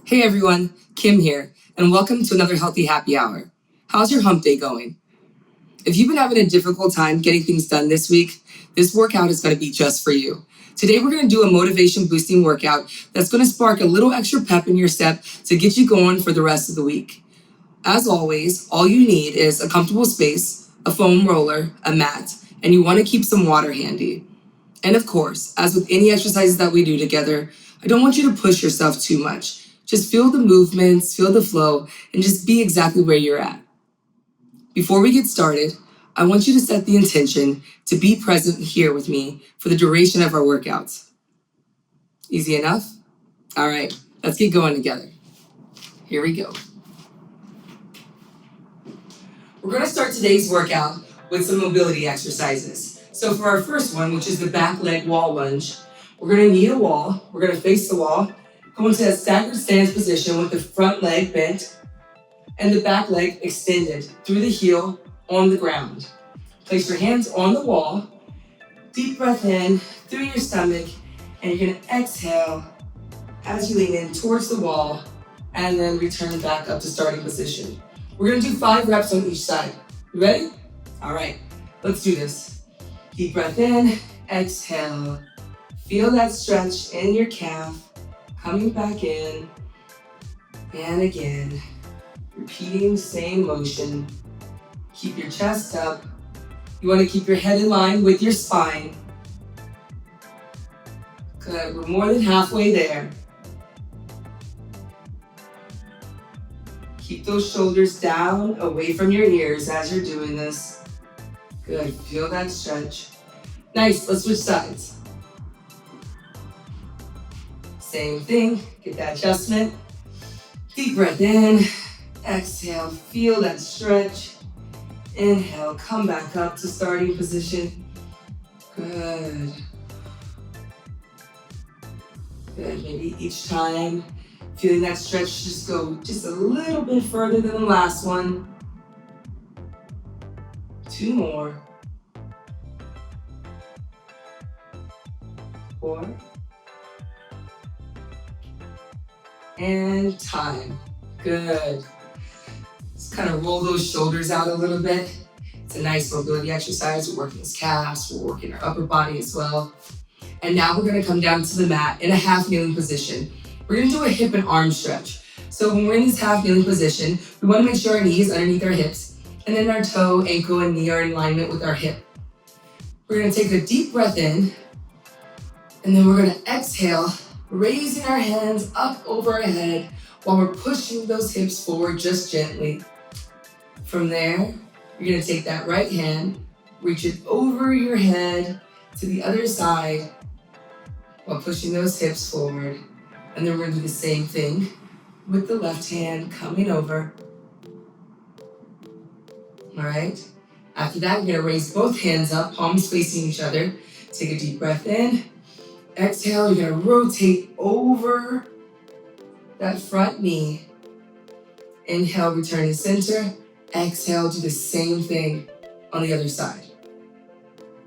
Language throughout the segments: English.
Hey everyone, Kim here, and welcome to another Healthy Happy Hour. How's your hump day going? If you've been having a difficult time getting things done this week, this workout is going to be just for you. Today we're going to do a motivation boosting workout that's going to spark a little extra pep in your step to get you going for the rest of the week. As always, all you need is a comfortable space, a foam roller, a mat, and you want to keep some water handy. And of course, as with any exercises that we do together, I don't want you to push yourself too much. Just feel the movements, feel the flow, and just be exactly where you're at. Before we get started, I want you to set the intention to be present here with me for the duration of our workouts. Easy enough? All right, let's get going together. Here we go. We're going to start today's workout with some mobility exercises. So for our first one, which is the back leg wall lunge, we're going to need a wall. We're going to face the wall. Go into that staggered stance position with the front leg bent and the back leg extended through the heel on the ground. Place your hands on the wall. Deep breath in through your stomach, and you're going to exhale as you lean in towards the wall and then return back up to starting position. We're going to do 5 reps on each side. You ready? All right, let's do this. Deep breath in, exhale. Feel that stretch in your calf. Coming back in, and again, repeating the same motion. Keep your chest up. You want to keep your head in line with your spine. Good, we're more than halfway there. Keep those shoulders down, away from your ears as you're doing this. Good, feel that stretch. Nice, let's switch sides. Same thing, get that adjustment. Deep breath in, exhale, feel that stretch. Inhale, come back up to starting position. Good. Good, maybe each time, feeling that stretch, just go just a little bit further than the last one. 2 more. 4. And time. Good. Just kind of roll those shoulders out a little bit. It's a nice mobility exercise. We're working those calves, we're working our upper body as well. And now we're gonna come down to the mat in a half kneeling position. We're gonna do a hip and arm stretch. So when we're in this half kneeling position, we wanna make sure our knees underneath our hips, and then our toe, ankle, and knee are in alignment with our hip. We're gonna take a deep breath in, and then we're gonna exhale, raising our hands up over our head while we're pushing those hips forward just gently. From there, you're gonna take that right hand, reach it over your head to the other side while pushing those hips forward. And then we're gonna do the same thing with the left hand coming over. All right. After that, you're gonna raise both hands up, palms facing each other. Take a deep breath in. Exhale, you're gonna rotate over that front knee. Inhale, return to center. Exhale, do the same thing on the other side.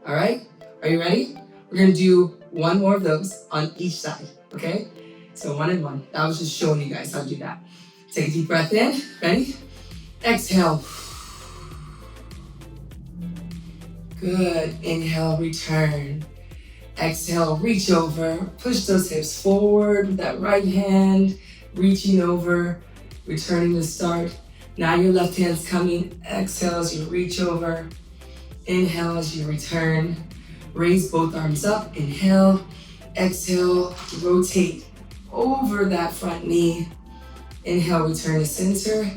All right, are you ready? We're gonna do 1 more of those on each side, okay? So 1 and 1. I was just showing you guys how to do that. Take a deep breath in, ready? Exhale. Good, inhale, return. Exhale, reach over, push those hips forward with that right hand, reaching over, returning to start. Now your left hand's coming. Exhale as you reach over. Inhale as you return. Raise both arms up, inhale. Exhale, rotate over that front knee. Inhale, return to center.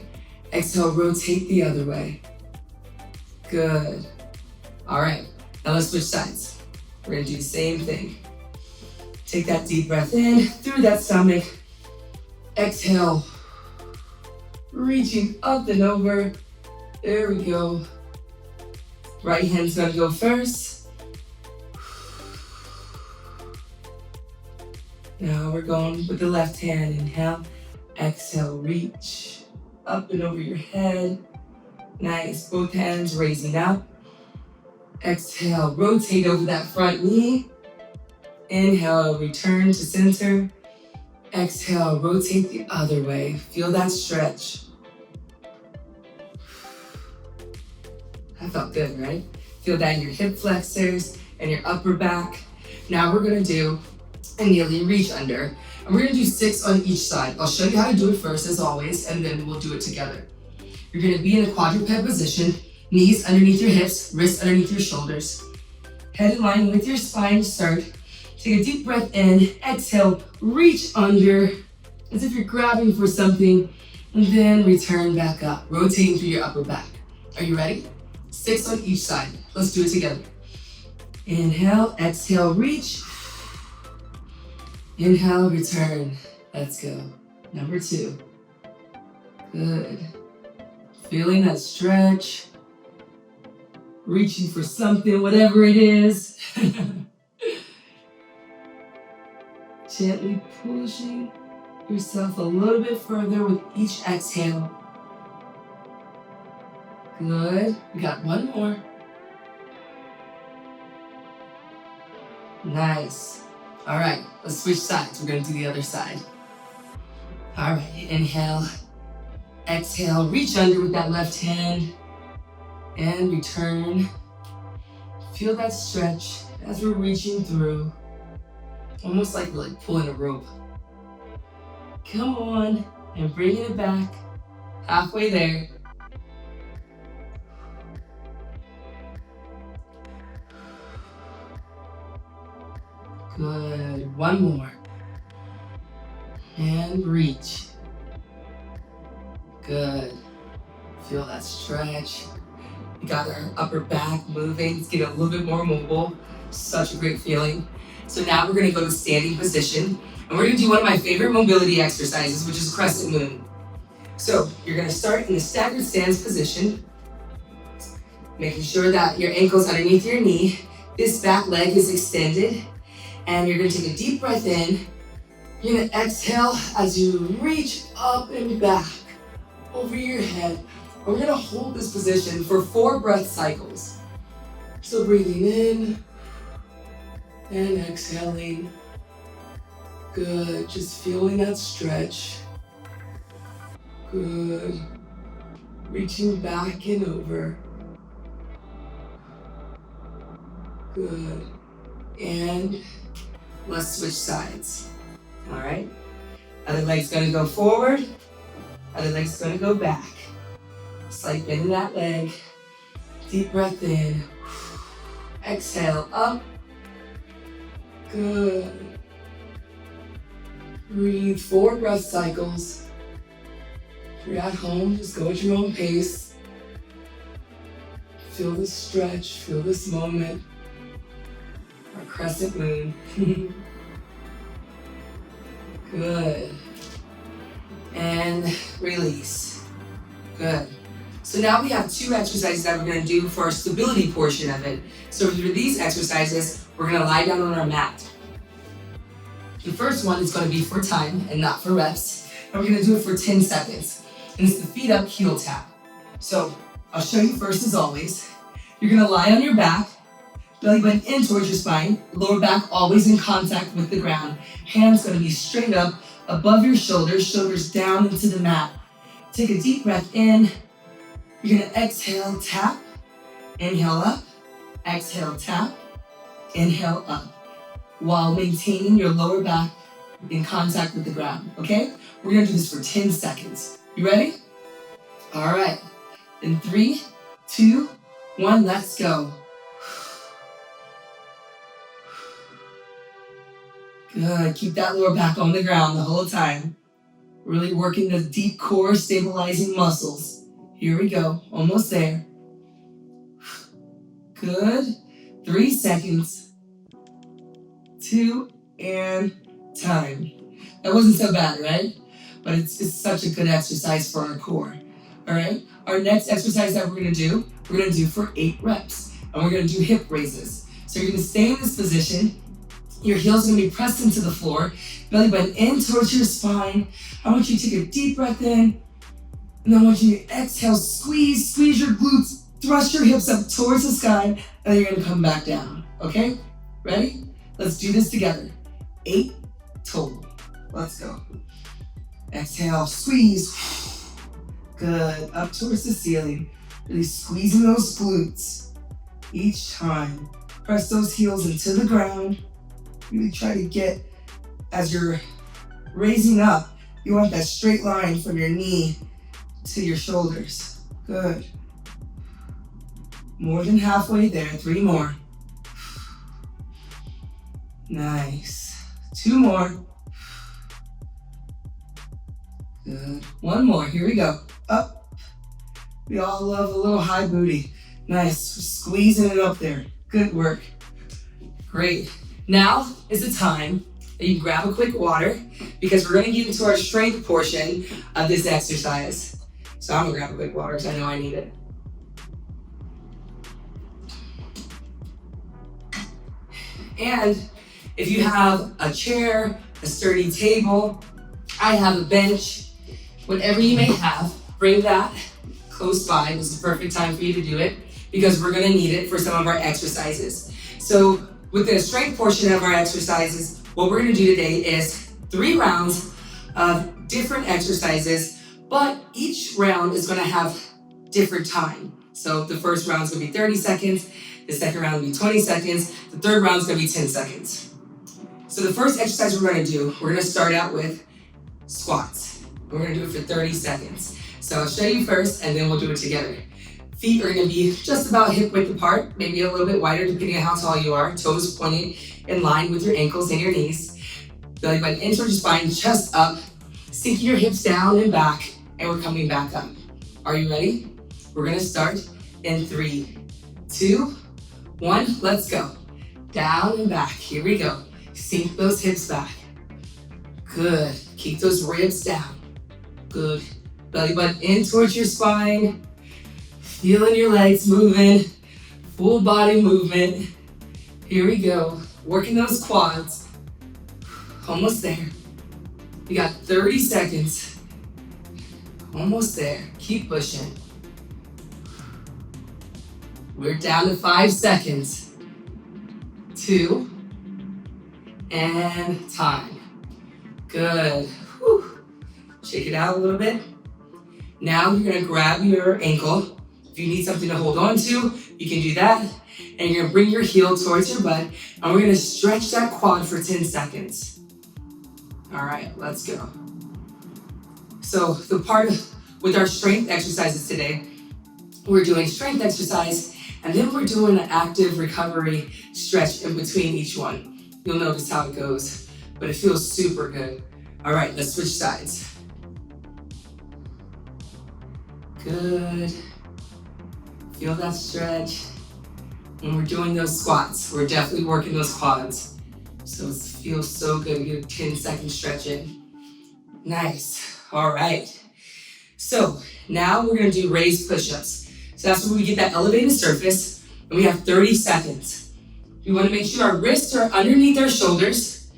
Exhale, rotate the other way. Good. All right, now let's switch sides. We're gonna do the same thing. Take that deep breath in through that stomach. Exhale, reaching up and over. There we go. Right hand's gonna go first. Now we're going with the left hand. Inhale, exhale, reach up and over your head. Nice, both hands raising up. Exhale, rotate over that front knee. Inhale, return to center. Exhale, rotate the other way. Feel that stretch. That felt good, right? Feel that in your hip flexors and your upper back. Now we're gonna do a kneeling reach under. And we're gonna do 6 on each side. I'll show you how to do it first as always, and then we'll do it together. You're gonna be in a quadruped position, knees underneath your hips, wrists underneath your shoulders. Head in line with your spine to start. Take a deep breath in, exhale, reach under as if you're grabbing for something, and then return back up, rotating through your upper back. Are you ready? 6 on each side. Let's do it together. Inhale, exhale, reach. Inhale, return. Let's go. Number 2. Good. Feeling that stretch. Reaching for something, whatever it is. Gently pushing yourself a little bit further with each exhale. Good. We got one more. Nice. All right, let's switch sides. We're gonna do the other side. All right, inhale. Exhale, reach under with that left hand. And return. Feel that stretch as we're reaching through. Almost like we're pulling a rope. Come on, and bring it back. Halfway there. Good, one more. And reach. Good. Feel that stretch. We got our upper back moving. It's getting a little bit more mobile. Such a great feeling. So now we're gonna go to standing position, and we're gonna do one of my favorite mobility exercises, which is Crescent Moon. So you're gonna start in the staggered stance position, making sure that your ankle's underneath your knee. This back leg is extended, and you're gonna take a deep breath in. You're gonna exhale as you reach up and back over your head. We're gonna hold this position for 4 breath cycles. So breathing in and exhaling. Good, just feeling that stretch. Good. Reaching back and over. Good. And let's switch sides. All right? Other leg's gonna go forward. Other leg's gonna go back. Slight bend in that leg. Deep breath in. Exhale, up. Good. Breathe 4 breath cycles. If you're at home, just go at your own pace. Feel this stretch, feel this moment. Our crescent moon. Good. And release. Good. So now we have 2 exercises that we're gonna do for our stability portion of it. So for these exercises, we're gonna lie down on our mat. The first one is gonna be for time and not for reps. And we're gonna do it for 10 seconds. And it's the feet up heel tap. So I'll show you first as always. You're gonna lie on your back, belly button in towards your spine, lower back always in contact with the ground. Hands gonna be straight up above your shoulders, shoulders down into the mat. Take a deep breath in. You're gonna exhale, tap, inhale up, exhale, tap, inhale up, while maintaining your lower back in contact with the ground, okay? We're gonna do this for 10 seconds. You ready? All right, in 3, 2, 1, let's go. Good, keep that lower back on the ground the whole time. Really working the deep core, stabilizing muscles. Here we go, almost there. Good, 3 seconds. 2, and time. That wasn't so bad, right? But it's such a good exercise for our core, all right? Our next exercise that we're gonna do for 8 reps, and we're gonna do hip raises. So you're gonna stay in this position. Your heels are gonna be pressed into the floor, belly button in towards your spine. I want you to take a deep breath in, and then I want you to exhale, squeeze your glutes, thrust your hips up towards the sky, and then you're gonna come back down, okay? Ready? Let's do this together. 8 total. Let's go. Exhale, squeeze. Good, up towards the ceiling. Really squeezing those glutes each time. Press those heels into the ground. Really try to get, as you're raising up, you want that straight line from your knee to your shoulders. Good. More than halfway there, 3 more. Nice. 2 more. Good. 1 more, here we go. Up. We all love a little high booty. Nice, squeezing it up there. Good work. Great. Now is the time that you grab a quick water because we're gonna get into our strength portion of this exercise. So I'm gonna grab a quick water because I know I need it. And if you have a chair, a sturdy table, I have a bench, whatever you may have, bring that close by. This is the perfect time for you to do it because we're gonna need it for some of our exercises. So with the strength portion of our exercises, what we're gonna do today is 3 rounds of different exercises, but each round is gonna have different time. So the first round is gonna be 30 seconds, the second round will be 20 seconds, the third round is gonna be 10 seconds. So the first exercise we're gonna do, we're gonna start out with squats. We're gonna do it for 30 seconds. So I'll show you first and then we'll do it together. Feet are gonna be just about hip width apart, maybe a little bit wider depending on how tall you are. Toes pointed in line with your ankles and your knees. Belly button in towards your spine, chest up, sinking your hips down and back, and we're coming back up. Are you ready? We're gonna start in 3, 2, 1, let's go. Down and back, here we go. Sink those hips back. Good, keep those ribs down. Good, belly button in towards your spine. Feeling your legs moving, full body movement. Here we go, working those quads. Almost there. We got 30 seconds. Almost there, keep pushing. We're down to 5 seconds. 2, and time. Good. Whew. Shake it out a little bit. Now you're gonna grab your ankle. If you need something to hold on to, you can do that. And you're gonna bring your heel towards your butt, and we're gonna stretch that quad for 10 seconds. All right, let's go. So the part with our strength exercises today, we're doing strength exercise, and then we're doing an active recovery stretch in between each one. You'll notice how it goes, but it feels super good. All right, let's switch sides. Good. Feel that stretch. When we're doing those squats, we're definitely working those quads. So it feels so good. We get a 10-second stretch in. Nice. All right. So now we're gonna do raised push-ups. So that's where we get that elevated surface, and we have 30 seconds. We wanna make sure our wrists are underneath our shoulders,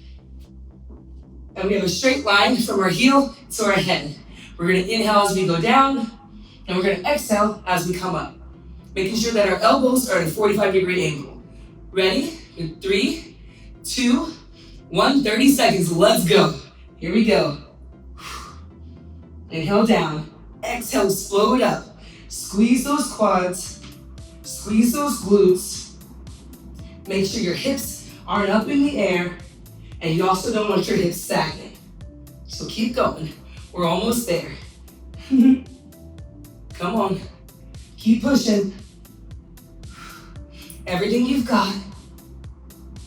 and we have a straight line from our heel to our head. We're gonna inhale as we go down, and we're gonna exhale as we come up. Making sure that our elbows are at a 45-degree angle. Ready? In 3, 2, 1, 30 seconds, let's go. Here we go. Inhale down, exhale, slow it up. Squeeze those quads, squeeze those glutes. Make sure your hips aren't up in the air, and you also don't want your hips sagging. So keep going, we're almost there. Come on, keep pushing. Everything you've got.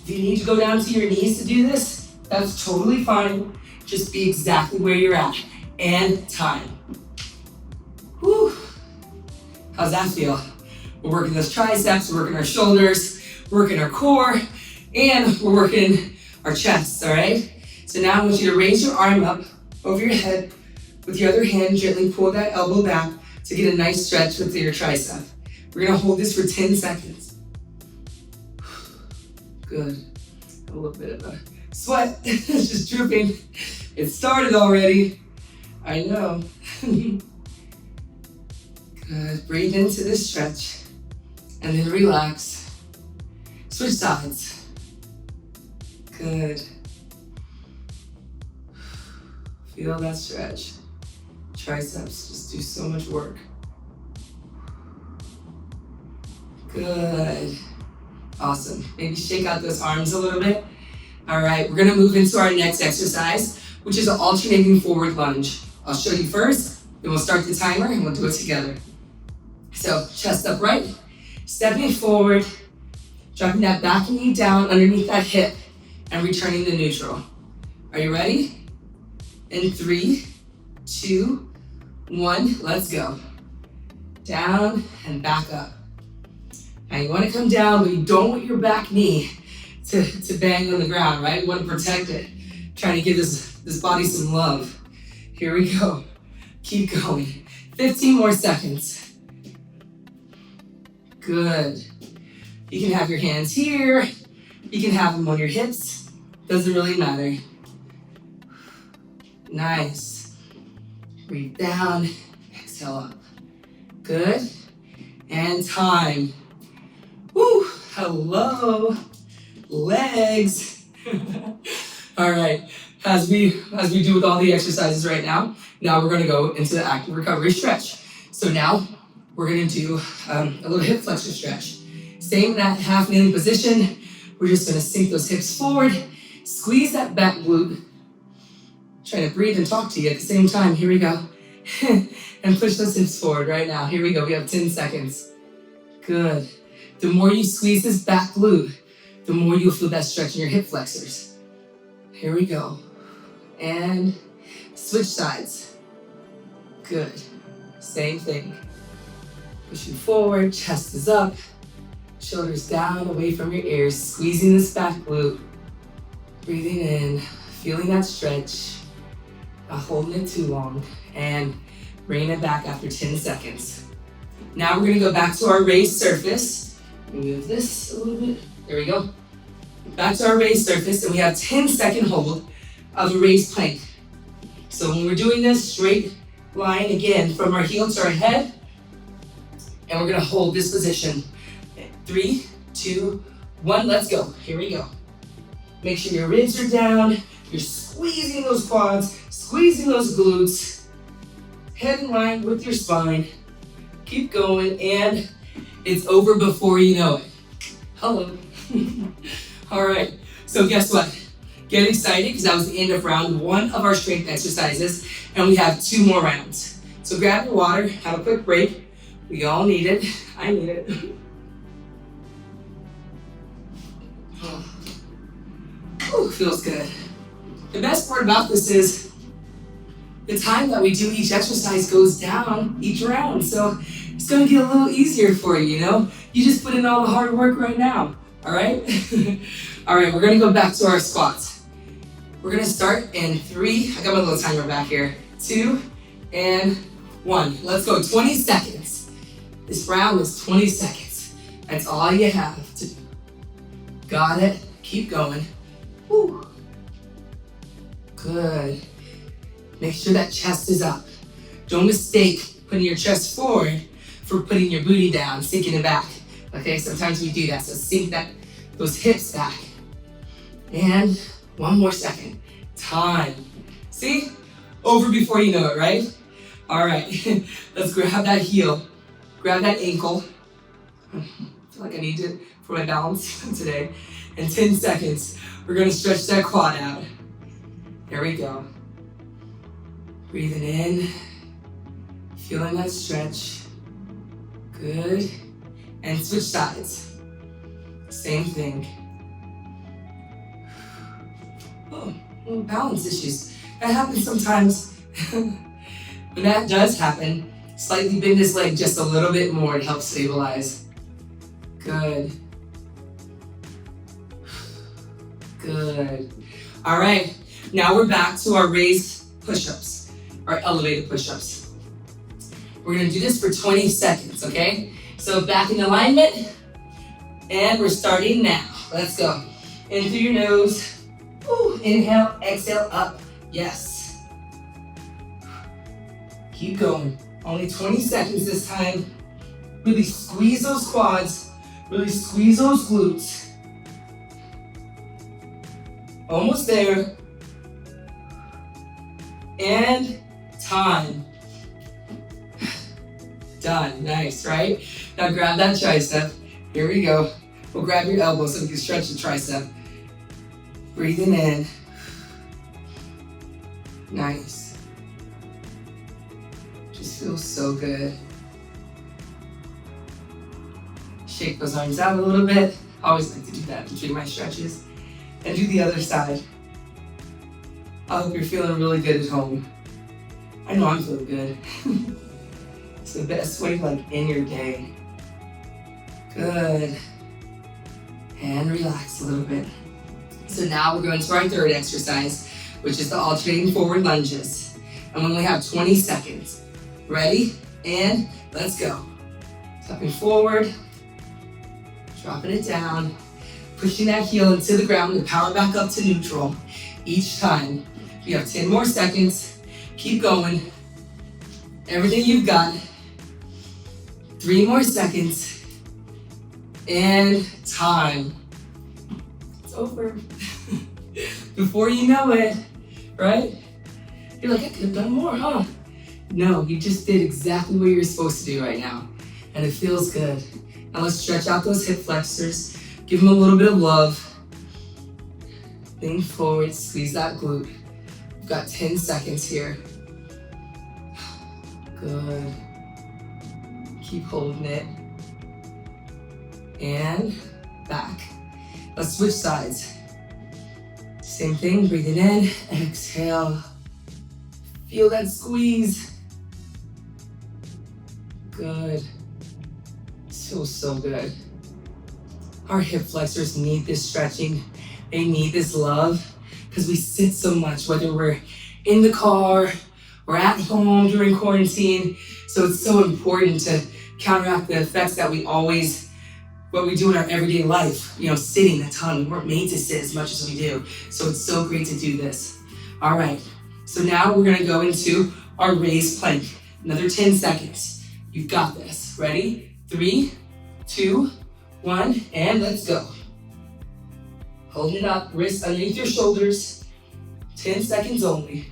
If you need to go down to your knees to do this, that's totally fine. Just be exactly where you're at. And time. Whew. How's that feel? We're working those triceps, we're working our shoulders, we're working our core, and we're working our chest, all right? So now I want you to raise your arm up over your head. With your other hand, gently pull that elbow back to get a nice stretch with your tricep. We're gonna hold this for 10 seconds. Good. A little bit of a sweat, it's just dripping. It started already. I know. Good, breathe into this stretch and then relax. Switch sides. Good. Feel that stretch. Triceps just do so much work. Good. Awesome. Maybe shake out those arms a little bit. All right, we're gonna move into our next exercise, which is an alternating forward lunge. I'll show you first, then we'll start the timer and we'll do it together. So chest upright, stepping forward, dropping that back knee down underneath that hip and returning to neutral. Are you ready? In 3, 2, 1, let's go. Down and back up. Now you want to come down, but you don't want your back knee to bang on the ground, right? You want to protect it. Trying to give this body some love. Here we go. Keep going. 15 more seconds. Good. You can have your hands here. You can have them on your hips. Doesn't really matter. Nice. Breathe down. Exhale up. Good. And time. Woo! Hello. Legs. All right. As we do with all the exercises right now, now we're going to go into the active recovery stretch. So now we're going to do a little hip flexor stretch. Same in that half kneeling position. We're just going to sink those hips forward, squeeze that back glute. Trying to breathe and talk to you at the same time. Here we go. And push those hips forward right now. Here we go. We have 10 seconds. Good. The more you squeeze this back glute, the more you'll feel that stretch in your hip flexors. Here we go. And switch sides. Good. Same thing. Pushing forward, chest is up, shoulders down, away from your ears, squeezing this back glute. Breathing in, feeling that stretch, not holding it too long, and bringing it back after 10 seconds. Now we're gonna go back to our raised surface. Move this a little bit. There we go. Back to our raised surface, and we have 10-second hold of a raised plank. So when we're doing this, straight line again from our heel to our head, and we're gonna hold this position. 3, 2, 1, let's go. Here we go. Make sure your ribs are down, you're squeezing those quads, squeezing those glutes, head in line with your spine. Keep going, and it's over before you know it. Hello. All right, so guess what? Get excited, because that was the end of round 1 of our strength exercises, and we have 2 more rounds. So grab your water, have a quick break. We all need it. I need it. Ooh, feels good. The best part about this is the time that we do each exercise goes down each round. So it's gonna get a little easier for you, you know? You just put in all the hard work right now, all right? All right, we're gonna go back to our squats. We're gonna start in 3, I got my little timer back here, 2, and 1. Let's go, 20 seconds. This round is 20 seconds. That's all you have to do. Got it, keep going. Woo. Good. Make sure that chest is up. Don't mistake putting your chest forward for putting your booty down, sinking it back. Okay, sometimes we do that, so sink those hips back. And 1 more second. Time. See? Over before you know it, right? All right, let's grab that heel. Grab that ankle. I feel like I need it for my balance today. In 10 seconds, we're gonna stretch that quad out. There we go. Breathing in, feeling that stretch. Good. And switch sides. Same thing. Oh, little balance issues. That happens sometimes. When that does happen, slightly bend this leg just a little bit more to help stabilize. Good. Good. All right, now we're back to our raised push-ups, our elevated push-ups. We're gonna do this for 20 seconds, okay? So back in alignment, and we're starting now. Let's go. In through your nose. Ooh, inhale, exhale, up. Yes. Keep going. Only 20 seconds this time. Really squeeze those quads. Really squeeze those glutes. Almost there. and time. Done. Nice, right? Now grab that tricep. Here we go. We'll grab your elbow so we can stretch the tricep. Breathing in. Nice. Just feels so good. Shake those arms out a little bit. I always like to do that between my stretches. And do the other side. I hope you're feeling really good at home. I know I'm feeling good. It's the best way to end your day. Good. And relax a little bit. So now we're going to our third exercise, which is the alternating forward lunges. And we only have 20 seconds. Ready? And let's go. Stepping forward, dropping it down, pushing that heel into the ground and power back up to neutral each time. You have 10 more seconds. Keep going. Everything you've got. 3 more seconds. And time. It's over. Before you know it, right? You're like, I could have done more, huh? No, you just did exactly what you're supposed to do right now. And it feels good. Now let's stretch out those hip flexors. Give them a little bit of love. Lean forward, squeeze that glute. We've got 10 seconds here. Good. Keep holding it. And back. Let's switch sides. Same thing, breathing in, exhale. Feel that squeeze. Good. This feels so good. Our hip flexors need this stretching. They need this love because we sit so much, whether we're in the car or at home during quarantine. So it's so important to counteract the effects that what we do in our everyday life, sitting a ton. We weren't made to sit as much as we do. So it's so great to do this. All right, so now we're gonna go into our raised plank. Another 10 seconds. You've got this. Ready? 3, 2, 1, and let's go. Hold it up, wrists underneath your shoulders. 10 seconds only.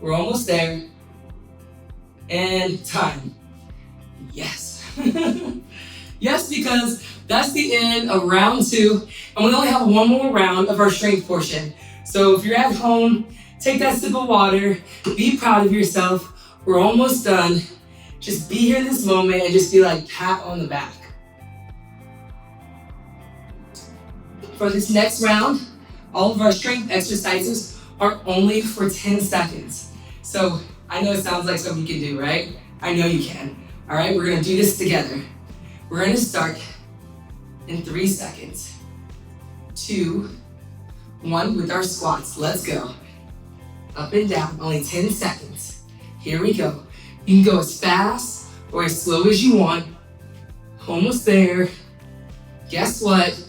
We're almost there. And time. Yes. Yes, because that's the end of round 2, and we only have one more round of our strength portion. So if you're at home, take that sip of water, be proud of yourself. We're almost done. Just be here in this moment and just be like, pat on the back. For this next round, all of our strength exercises are only for 10 seconds. So I know it sounds like something you can do, right? I know you can. All right, we're gonna do this together. We're gonna start in 3 seconds. 2, 1 with our squats. Let's go. Up and down, only 10 seconds. Here we go. You can go as fast or as slow as you want. Almost there. Guess what?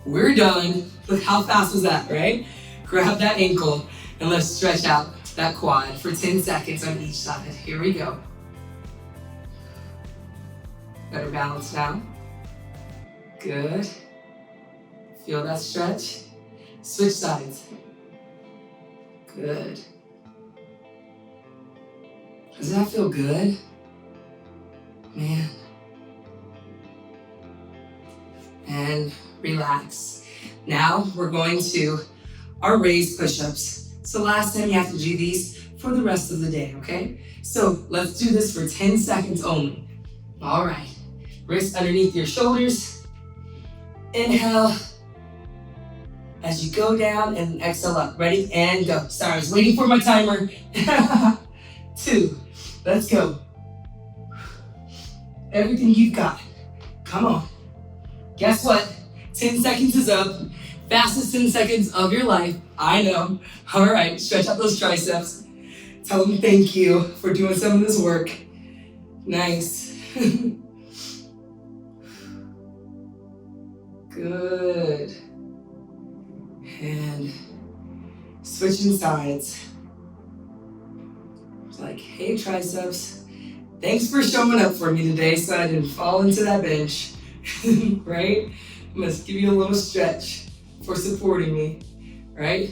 We're done. Look how fast was that, right? Grab that ankle and let's stretch out that quad for 10 seconds on each side. Here we go. Better balance now. Good. Feel that stretch. Switch sides. Good. Does that feel good? Man. And relax. Now we're going to our raised push-ups. So last time you have to do these for the rest of the day, okay? So let's do this for 10 seconds only. All right. Wrists underneath your shoulders. Inhale. As you go down and exhale up. Ready? And go. Sorry, I was waiting for my timer. 2. Let's go. Everything you've got. Come on. Guess what? 10 seconds is up. Fastest 10 seconds of your life. I know. All right, stretch out those triceps. Tell them thank you for doing some of this work. Nice. Good. And switching sides. It's like, hey triceps, thanks for showing up for me today so I didn't fall into that bench, right? I must give you a little stretch for supporting me, right?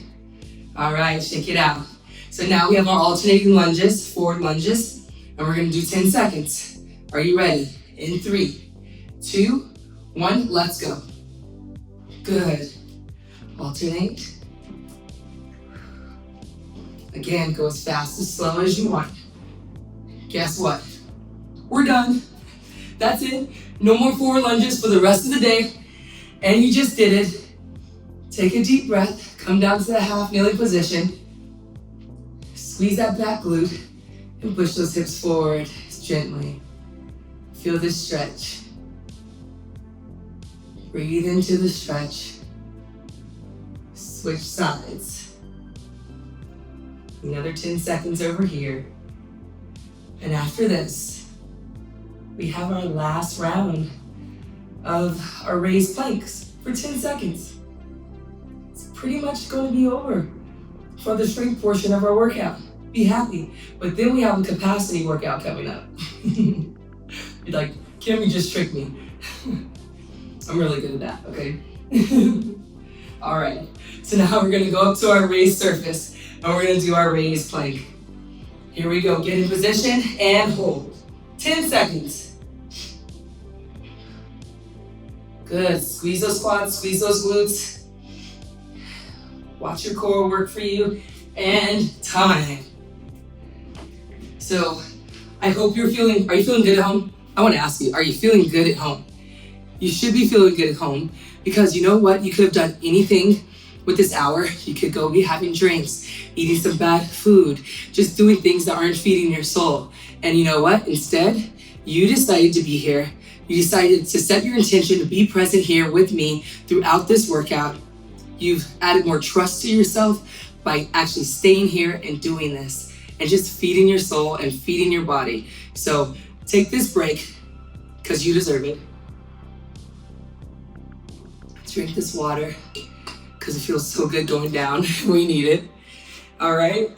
All right, shake it out. So now we have our alternating lunges, forward lunges, and we're gonna do 10 seconds. Are you ready? In 3, 2, 1, let's go. Good. Alternate. Again, go as fast as slow as you want. Guess what? We're done. That's it. No more forward lunges for the rest of the day. And you just did it. Take a deep breath. Come down to the half kneeling position. Squeeze that back glute and push those hips forward gently. Feel this stretch. Breathe into the stretch. Switch sides. Another 10 seconds over here. And after this, we have our last round of our raised planks for 10 seconds. It's pretty much going to be over for the strength portion of our workout. Be happy. But then we have a capacity workout coming up. You're like, Kim, you just tricked me. I'm really good at that, okay? All right, so now we're gonna go up to our raised surface and we're gonna do our raised plank. Here we go, get in position and hold. 10 seconds. Good, squeeze those quads, squeeze those glutes. Watch your core work for you, and time. So, I hope are you feeling good at home? I wanna ask you, are you feeling good at home? You should be feeling good at home because you know what? You could have done anything with this hour. You could go be having drinks, eating some bad food, just doing things that aren't feeding your soul. And you know what? Instead, you decided to be here. You decided to set your intention to be present here with me throughout this workout. You've added more trust to yourself by actually staying here and doing this and just feeding your soul and feeding your body. So take this break because you deserve it. Drink this water because it feels so good going down. We need it. All right.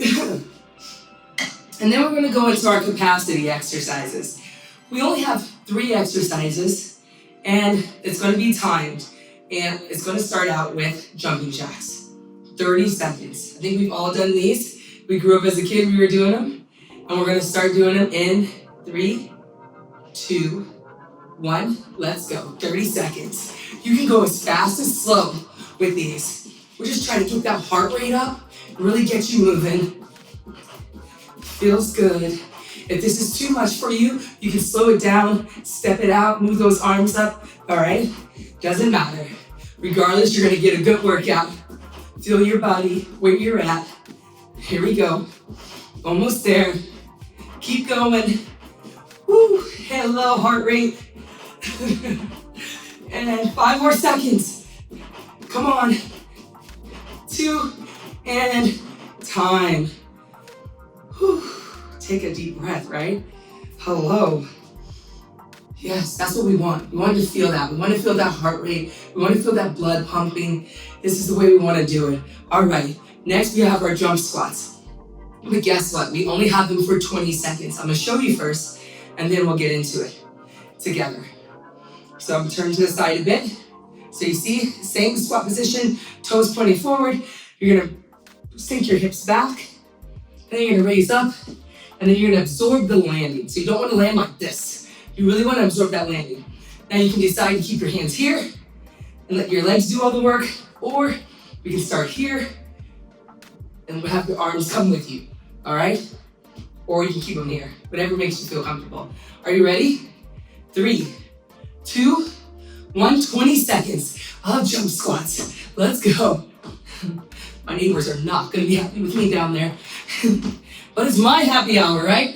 And then we're going to go into our capacity exercises. We only have 3 exercises and it's going to be timed. And it's going to start out with jumping jacks. 30 seconds. I think we've all done these. We grew up as a kid, we were doing them. And we're going to start doing them in 3, 2, 1. Let's go. 30 seconds. You can go as fast as slow with these. We're just trying to keep that heart rate up, really get you moving. Feels good. If this is too much for you, you can slow it down, step it out, move those arms up, all right? Doesn't matter. Regardless, you're gonna get a good workout. Feel your body where you're at. Here we go. Almost there. Keep going. Woo, hello, heart rate. And 5 more seconds. Come on. 2, and time. Whew. Take a deep breath, right? Hello. Yes, that's what we want. We want to feel that. We want to feel that heart rate. We want to feel that blood pumping. This is the way we want to do it. All right, next we have our jump squats. But guess what? We only have them for 20 seconds. I'm gonna show you first, and then we'll get into it together. So I'm gonna turn to the side a bit. So you see, same squat position, toes pointing forward. You're gonna sink your hips back, and then you're gonna raise up, and then you're gonna absorb the landing. So you don't wanna land like this. You really wanna absorb that landing. Now you can decide to keep your hands here and let your legs do all the work, or we can start here and we'll have your arms come with you, all right? Or you can keep them here, whatever makes you feel comfortable. Are you ready? 3, 2, 1, 20 seconds of jump squats. Let's go. My neighbors are not gonna be happy with me down there. But it's my happy hour, right?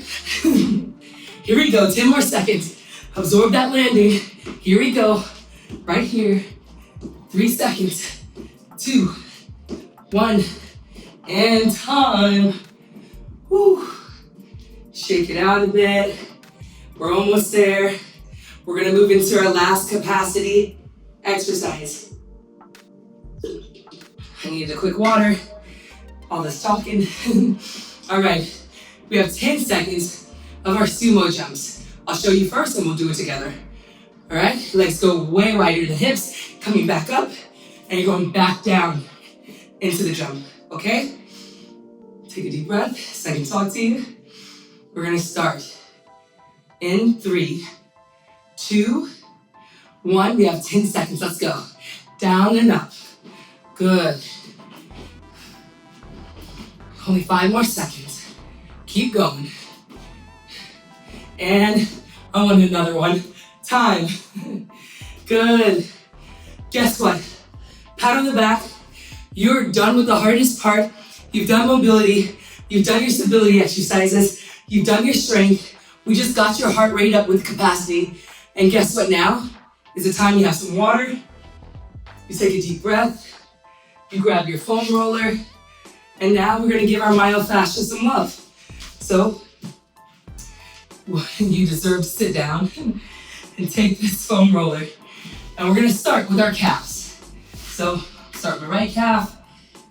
Here we go, 10 more seconds. Absorb that landing. Here we go, right here. 3 seconds, 2, 1, and time. Woo. Shake it out a bit. We're almost there. We're gonna move into our last capacity exercise. I needed a quick water. All this talking. All right, we have 10 seconds of our sumo jumps. I'll show you first and we'll do it together. All right, legs go way wider than hips, coming back up, and you're going back down into the jump, okay? Take a deep breath so I can talk to you. We're gonna start in 3, 2, 1. We have 10 seconds, let's go. Down and up, good. Only 5 more seconds. Keep going. And I want another one. Time. Good. Guess what? Pat on the back. You're done with the hardest part. You've done mobility. You've done your stability exercises. You've done your strength. We just got your heart rate up with capacity. And guess what now? Is the time you have some water. You take a deep breath. You grab your foam roller. And now we're gonna give our myofascia some love. So, you deserve to sit down and take this foam roller. And we're gonna start with our calves. So, start my right calf,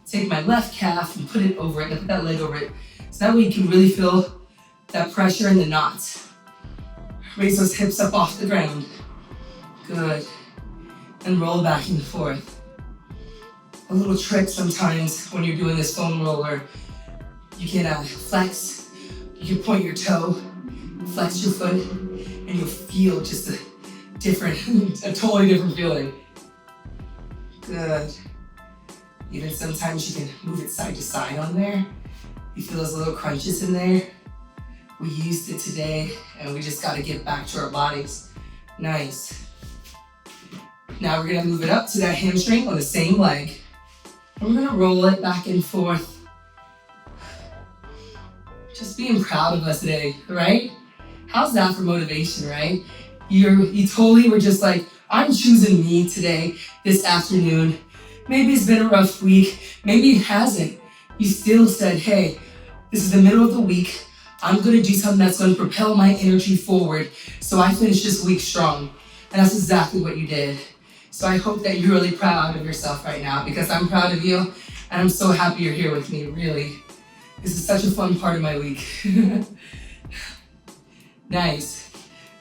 take my left calf and put it over it, and put that leg over it. So that way you can really feel that pressure in the knots. Raise those hips up off the ground. Good. And roll back and forth. A little trick sometimes when you're doing this foam roller, you can flex, you can point your toe, flex your foot, and you'll feel just a totally different feeling. Good. Even sometimes you can move it side to side on there. You feel those little crunches in there. We used it today, and we just gotta get back to our bodies. Nice. Now we're gonna move it up to that hamstring on the same leg. And we're gonna roll it back and forth. Just being proud of us today, right? How's that for motivation, right? You totally were just like, I'm choosing me today, this afternoon. Maybe it's been a rough week, maybe it hasn't. You still said, hey, this is the middle of the week. I'm gonna do something that's gonna propel my energy forward so I finish this week strong. And that's exactly what you did. So I hope that you're really proud of yourself right now, because I'm proud of you and I'm so happy you're here with me, really. This is such a fun part of my week. Nice.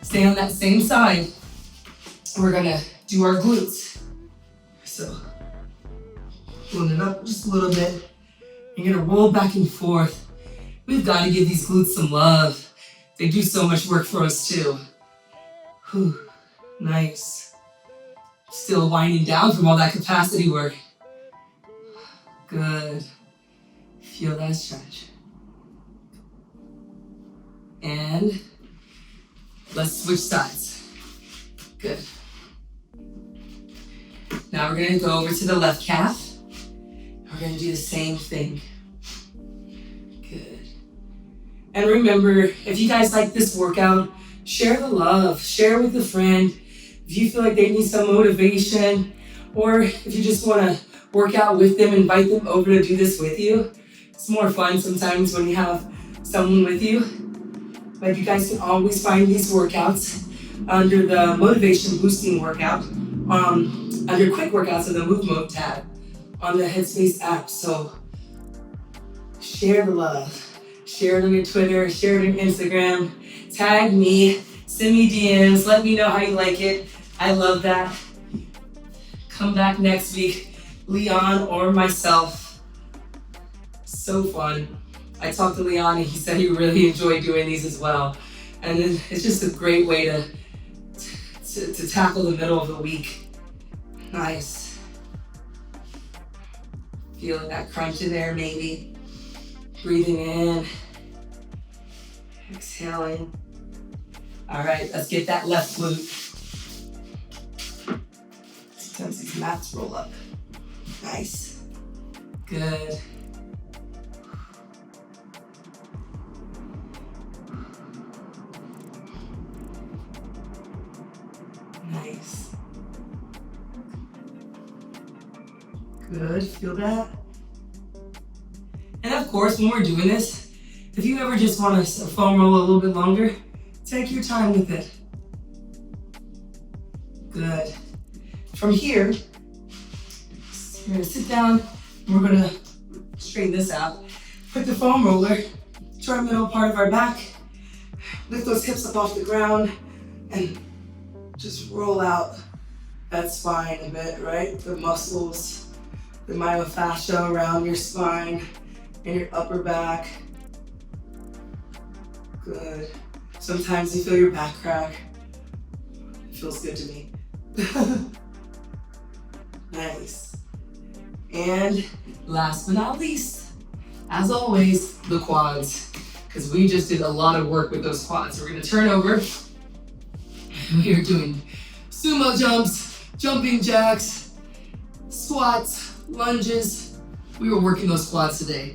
Stay on that same side. We're gonna do our glutes. So, pulling it up just a little bit. You're gonna roll back and forth. We've gotta give these glutes some love. They do so much work for us too. Whew. Nice. Still winding down from all that capacity work. Good. Feel that stretch. And let's switch sides. Good. Now we're gonna go over to the left calf. We're gonna do the same thing. Good. And remember, if you guys like this workout, share the love, share with a friend. If you feel like they need some motivation, or if you just wanna work out with them, invite them over to do this with you. It's more fun sometimes when you have someone with you. But you guys can always find these workouts under the motivation boosting workout, under quick workouts in the move mode tab on the Headspace app. So share the love, share it on your Twitter, share it on Instagram, tag me, send me DMs, let me know how you like it. I love that. Come back next week, Leon or myself. So fun. I talked to Leon and he said he really enjoyed doing these as well. And it's just a great way to tackle the middle of the week. Nice. Feeling that crunch in there maybe. Breathing in. Exhaling. All right, let's get that left glute. Sometimes these mats roll up. Nice. Good. Nice. Good, feel that? And of course, when we're doing this, if you ever just want to foam roll a little bit longer, take your time with it. Good. From here, we're gonna sit down and we're gonna straighten this out. Put the foam roller to our middle part of our back. Lift those hips up off the ground and just roll out that spine a bit, right? The muscles, the myofascia around your spine. and your upper back. Good. Sometimes you feel your back crack. It feels good to me. Nice. And last but not least, as always, the quads, because we just did a lot of work with those quads. So we're gonna turn over. We are doing sumo jumps, jumping jacks, squats, lunges. We were working those quads today.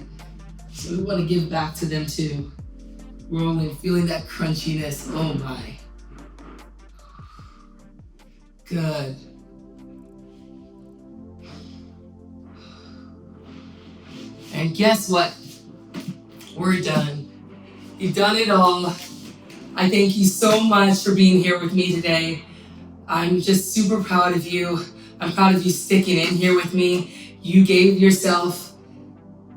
So we want to give back to them too. Rolling, feeling that crunchiness. Oh my. Good. And guess what? We're done. You've done it all. I thank you so much for being here with me today. I'm just super proud of you. I'm proud of you sticking in here with me. You gave yourself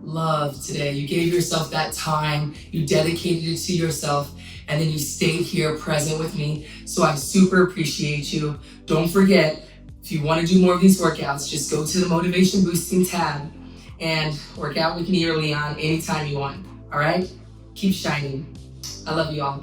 love today. You gave yourself that time. You dedicated it to yourself. And then you stayed here present with me. So I super appreciate you. Don't forget, if you want to do more of these workouts, just go to the motivation boosting tab and work out with me early on anytime you want. All right? Keep shining. I love you all.